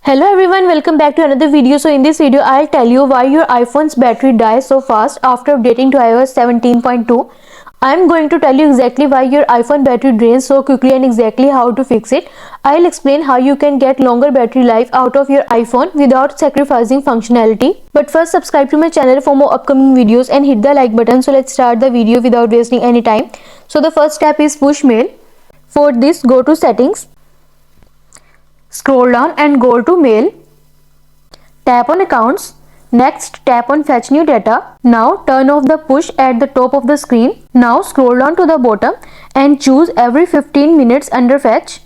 Hello everyone, welcome back to another video. So in this video I'll tell you why your iPhone's battery dies so fast after updating to iOS 17.2. I'm going to tell you exactly why your iPhone battery drains so quickly and exactly how to fix it. I'll explain how you can get longer battery life out of your iPhone without sacrificing functionality. But first, subscribe to my channel for more upcoming videos and hit the like button. So let's start the video without wasting any time. So the first step is push mail. For this, go to settings. Scroll down and go to mail. Tap on accounts. Next, tap on fetch new data. Now turn off the push at the top of the screen. Now scroll down to the bottom and choose every 15 minutes under fetch.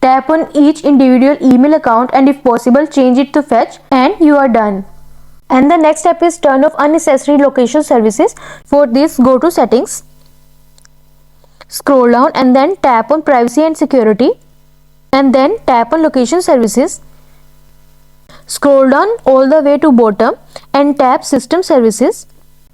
Tap on each individual email account and if possible change it to fetch, and you are done. And the next step is turn off unnecessary location services. For this, go to settings. Scroll down and then tap on privacy and security. And then tap on location services. Scroll down all the way to bottom and tap system services.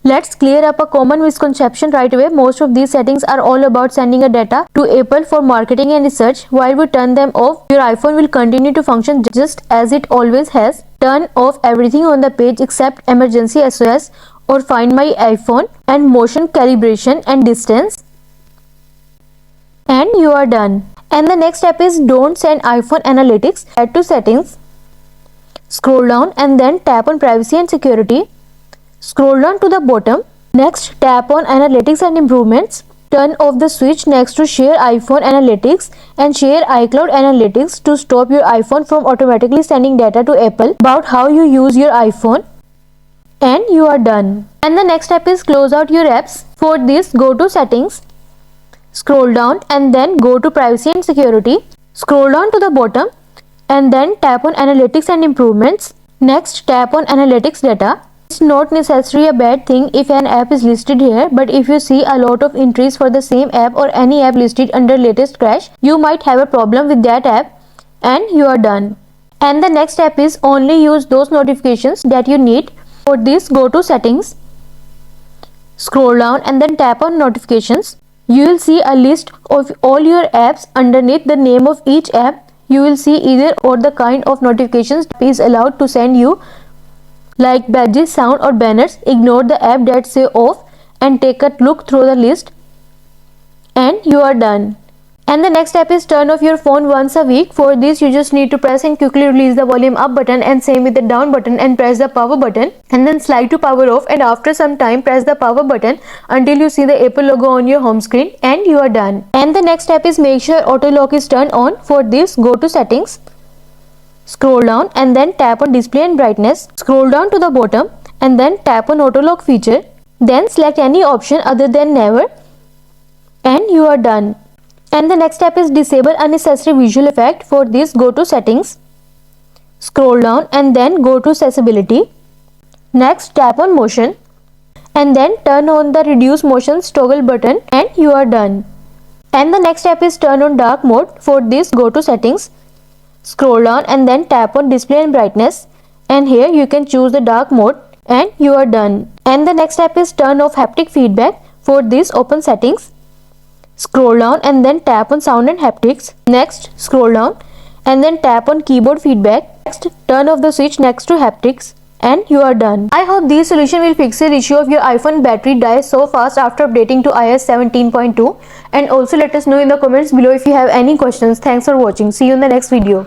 Let's clear up a common misconception right away. Most of these settings are all about sending a data to Apple for marketing and research. While we turn them off, your iPhone will continue to function just as it always has. Turn off everything on the page except emergency SOS or find my iPhone and motion calibration and distance. And you are done. And the next step is don't send iPhone analytics. Head to settings. Scroll down and then tap on privacy and security. Scroll down to the bottom. Next, tap on analytics and improvements. Turn off the switch next to share iPhone analytics and share iCloud analytics to stop your iPhone from automatically sending data to Apple about how you use your iPhone. And you are done. And the next step is close out your apps. For this, go to settings. Scroll down and then go to privacy and security. Scroll down to the bottom and then tap on analytics and improvements. Next, tap on analytics data. It's not necessarily a bad thing if an app is listed here, but if you see a lot of entries for the same app or any app listed under latest crash, you might have a problem with that app, and you are done. And the next step is only use those notifications that you need. For this, go to settings. Scroll down and then tap on notifications. You will see a list of all your apps. Underneath the name of each app, you will see either or the kind of notifications is allowed to send you, like badges, sound or banners. Ignore the app that say off and take a look through the list, and you are done. And the next step is turn off your phone once a week. For this, you just need to press and quickly release the volume up button and same with the down button and press the power button and then slide to power off, and after some time press the power button until you see the Apple logo on your home screen, and you are done. And the next step is make sure auto lock is turned on. For this, go to settings. Scroll down and then tap on display and brightness. Scroll down to the bottom and then tap on auto lock feature. Then select any option other than never, and you are done. And the next step is disable unnecessary visual effect. For this, go to settings. Scroll down and then go to accessibility. Next, tap on motion and then turn on the reduce motion toggle button, and you are done. And the next step is turn on dark mode. For this, go to settings. Scroll down and then tap on display and brightness, and here you can choose the dark mode, and you are done. And the next step is turn off haptic feedback. For this, open settings. Scroll down and then tap on sound and haptics. Next, scroll down and then tap on keyboard feedback. Next, turn off the switch next to haptics, and you are done. I hope this solution will fix the issue of your iPhone battery dies so fast after updating to iOS 17.2. And also let us know in the comments below if you have any questions. Thanks for watching. See you in the next video.